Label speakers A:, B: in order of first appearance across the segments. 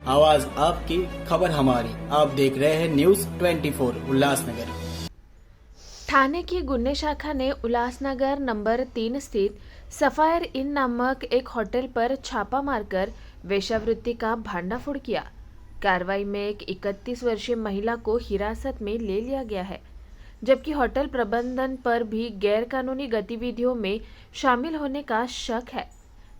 A: आवाज आपकी, खबर हमारी। आप देख रहे हैं न्यूज 24 उल्लासनगर।
B: थाने की गुन्हे शाखा ने उल्लासनगर नंबर 3 स्थित सफायर इन नामक एक होटल पर छापा मारकर वेश्यावृत्ति का भांडाफोड़ किया। कार्रवाई में एक 31 वर्षीय महिला को हिरासत में ले लिया गया है, जबकि होटल प्रबंधन पर भी गैरकानूनी गतिविधियों में शामिल होने का शक है।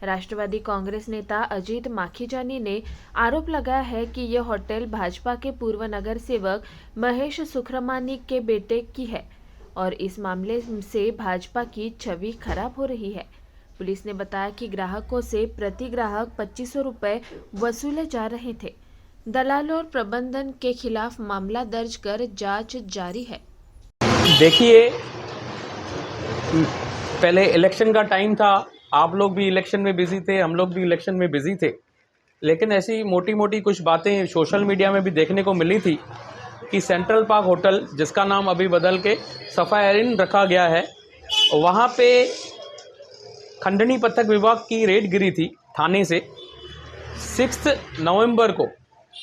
B: राष्ट्रवादी कांग्रेस नेता अजीत माखीजानी ने आरोप लगाया है कि यह होटल भाजपा के पूर्व नगर सेवक महेश सुखरमानी के बेटे की है और इस मामले से भाजपा की छवि खराब हो रही है। पुलिस ने बताया कि ग्राहकों से प्रति ग्राहक 2500 रुपये वसूले जा रहे थे। दलालों और प्रबंधन के खिलाफ मामला दर्ज कर जांच जारी है।
C: देखिए, पहले इलेक्शन का टाइम था, आप लोग भी इलेक्शन में बिजी थे, हम लोग भी इलेक्शन में बिजी थे, लेकिन ऐसी मोटी मोटी कुछ बातें सोशल मीडिया में भी देखने को मिली थी कि सेंट्रल पार्क होटल, जिसका नाम अभी बदल के सफायर इन रखा गया है, वहाँ पे खंडनी पथक विभाग की रेड गिरी थी थाने से। 6 नवंबर को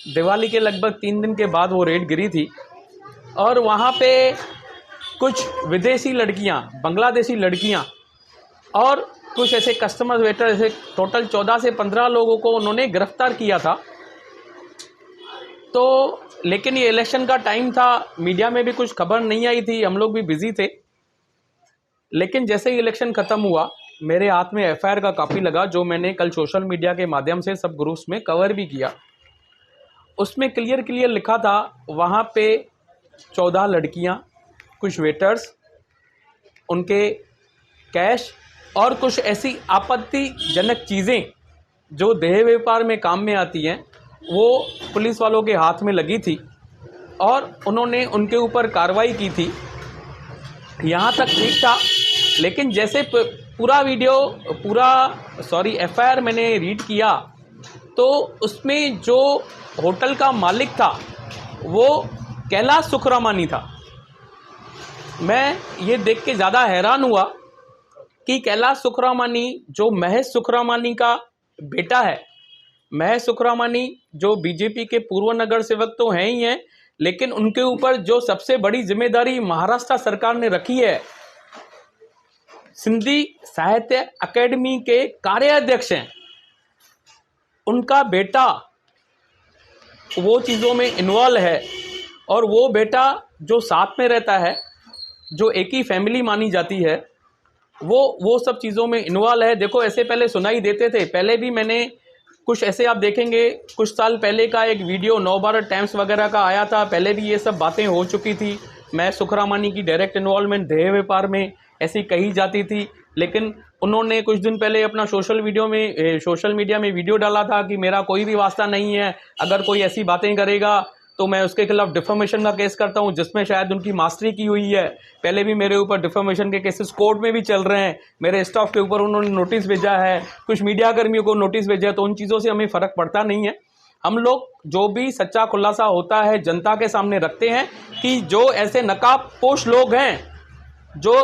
C: दिवाली के लगभग 3 दिन के बाद वो रेड गिरी थी और वहाँ पे कुछ विदेशी लड़कियाँ, बांग्लादेशी लड़कियाँ और कुछ ऐसे कस्टमर वेटर, ऐसे टोटल 14 से 15 लोगों को उन्होंने गिरफ्तार किया था। तो लेकिन ये इलेक्शन का टाइम था, मीडिया में भी कुछ खबर नहीं आई थी, हम लोग भी बिजी थे। लेकिन जैसे ही इलेक्शन ख़त्म हुआ, मेरे हाथ में एफआईआर का कॉपी लगा, जो मैंने कल सोशल मीडिया के माध्यम से सब ग्रुप्स में कवर भी किया। उसमें क्लियर लिखा था, वहाँ पे 14 लड़कियाँ, कुछ वेटर्स, उनके कैश और कुछ ऐसी आपत्तिजनक चीज़ें जो देह व्यापार में काम में आती हैं, वो पुलिस वालों के हाथ में लगी थी और उन्होंने उनके ऊपर कार्रवाई की थी। यहाँ तक ठीक था, लेकिन जैसे पूरा एफआईआर मैंने रीड किया तो उसमें जो होटल का मालिक था वो कैलाश सुखरामानी था। मैं ये देख के ज़्यादा हैरान हुआ कि कैलाश सुखरामानी जो महेश सुखरामानी का बेटा है, महेश सुखरामानी जो बीजेपी के पूर्व नगर सेवक तो हैं ही हैं, लेकिन उनके ऊपर जो सबसे बड़ी जिम्मेदारी महाराष्ट्र सरकार ने रखी है, सिंधी साहित्य अकेडमी के कार्याध्यक्ष हैं, उनका बेटा वो चीज़ों में इन्वॉल्व है। और वो बेटा जो साथ में रहता है, जो एक ही फैमिली मानी जाती है, वो सब चीज़ों में इन्वॉल्व है। देखो, ऐसे पहले सुनाई देते थे, पहले भी मैंने कुछ ऐसे, आप देखेंगे कुछ साल पहले का एक वीडियो नवभारत टाइम्स वगैरह का आया था, पहले भी ये सब बातें हो चुकी थी। मैं सुखरामानी की डायरेक्ट इन्वॉल्वमेंट देह व्यापार में ऐसी कही जाती थी, लेकिन उन्होंने कुछ दिन पहले अपना सोशल मीडिया में वीडियो डाला था कि मेरा कोई भी वास्ता नहीं है, अगर कोई ऐसी बातें करेगा तो मैं उसके खिलाफ डिफेमेशन का केस करता हूं, जिसमें शायद उनकी मास्टरी की हुई है। पहले भी मेरे ऊपर डिफेमेशन के केसेस कोर्ट में भी चल रहे हैं, मेरे स्टाफ के ऊपर उन्होंने नोटिस भेजा है, कुछ मीडिया कर्मियों को नोटिस भेजा है। तो उन चीज़ों से हमें फ़र्क पड़ता नहीं है। हम लोग जो भी सच्चा खुलासा होता है जनता के सामने रखते हैं कि जो ऐसे नकाबपोश लोग हैं, जो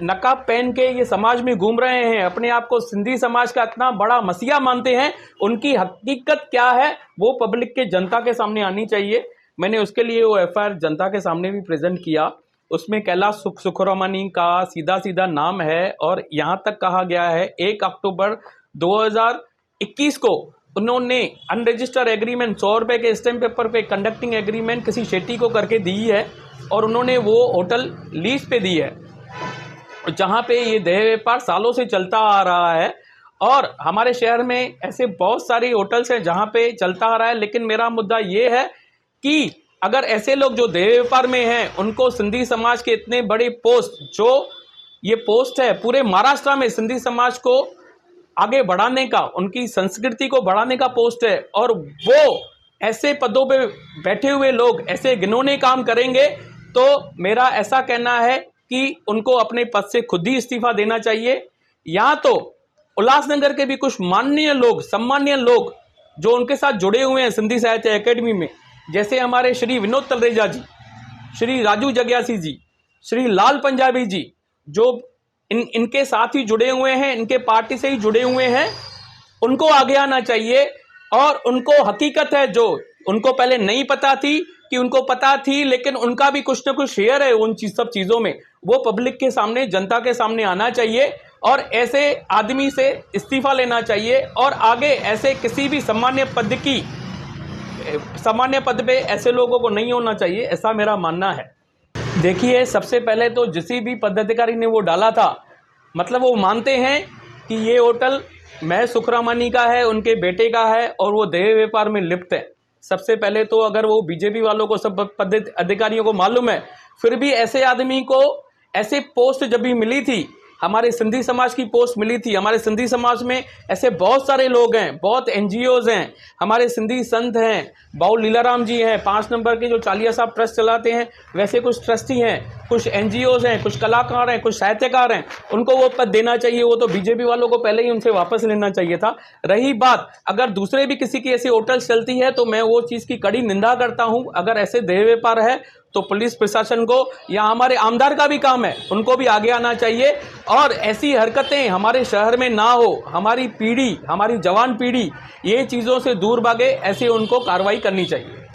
C: नकाब पहन के ये समाज में घूम रहे हैं, अपने आप को सिंधी समाज का इतना बड़ा मसीहा मानते हैं, उनकी हकीकत क्या है वो पब्लिक के, जनता के सामने आनी चाहिए। मैंने उसके लिए वो एफआईआर जनता के सामने भी प्रेजेंट किया। उसमें कैलाश सुखरामानी का सीधा नाम है और यहाँ तक कहा गया है 1 अक्टूबर 2021 को उन्होंने अनरजिस्टर्ड एग्रीमेंट 100 रुपये के स्टैम्प पेपर पे कंडक्टिंग एग्रीमेंट किसी शेट्टी को करके दी है और उन्होंने वो होटल लीज पे दी है, जहाँ पे ये देह व्यापार सालों से चलता आ रहा है। और हमारे शहर में ऐसे बहुत सारे होटल्स हैं जहाँ पे चलता आ रहा है। लेकिन मेरा मुद्दा ये है कि अगर ऐसे लोग जो देह व्यापार में हैं, उनको सिंधी समाज के इतने बड़े पोस्ट, जो ये पोस्ट है पूरे महाराष्ट्र में सिंधी समाज को आगे बढ़ाने का, उनकी संस्कृति को बढ़ाने का पोस्ट है, और वो ऐसे पदों पे बैठे हुए लोग ऐसे घिनौने काम करेंगे, तो मेरा ऐसा कहना है कि उनको अपने पद से खुद ही इस्तीफा देना चाहिए। या तो उल्लासनगर के भी कुछ माननीय लोग, सम्मानीय लोग जो उनके साथ जुड़े हुए हैं सिंधी साहित्य अकेडमी में, जैसे हमारे श्री विनोद तलरेजा जी, श्री राजू जग्यासी जी, श्री लाल पंजाबी जी, जो इनके साथ ही जुड़े हुए हैं, इनके पार्टी से ही जुड़े हुए हैं, उनको आगे आना चाहिए और उनको हकीकत है, जो उनको पहले नहीं पता थी कि उनको पता थी, लेकिन उनका भी कुछ ना कुछ शेयर है उन सब चीज़ों में, वो पब्लिक के सामने, जनता के सामने आना चाहिए और ऐसे आदमी से इस्तीफा लेना चाहिए और आगे ऐसे किसी भी सामान्य पद पे ऐसे लोगों को नहीं होना चाहिए, ऐसा मेरा मानना है। देखिए, सबसे पहले तो जिस भी पदाधिकारी ने वो डाला था, मतलब वो मानते हैं कि ये होटल महज सुखरामानी का है, उनके बेटे का है और वो देह व्यापार में लिप्त है। सबसे पहले तो अगर वो बीजेपी वालों को, सब अधिकारियों को मालूम है, फिर भी ऐसे आदमी को ऐसे पोस्ट जब भी मिली थी, हमारे सिंधी समाज की पोस्ट मिली थी, हमारे सिंधी समाज में ऐसे बहुत सारे लोग हैं, बहुत एनजीओज हैं, हमारे सिंधी संत हैं, बाउल लीलाराम जी हैं, 5 नंबर के जो चालिया साहब ट्रस्ट चलाते हैं, वैसे कुछ ट्रस्टी हैं, कुछ एनजीओज हैं, कुछ कलाकार हैं, कुछ साहित्यकार हैं, उनको वो पद देना चाहिए। वो तो बीजेपी वालों को पहले ही उनसे वापस लेना चाहिए था। रही बात अगर दूसरे भी किसी की ऐसी होटल चलती है तो मैं वो चीज़ की कड़ी निंदा करता हूँ। अगर ऐसे देह व्यापार है तो पुलिस प्रशासन को या हमारे आमदार का भी काम है, उनको भी आगे आना चाहिए और ऐसी हरकतें हमारे शहर में ना हो। हमारी पीढ़ी, हमारी जवान पीढ़ी ये चीज़ों से दूर भागे, ऐसे उनको कार्रवाई करनी चाहिए।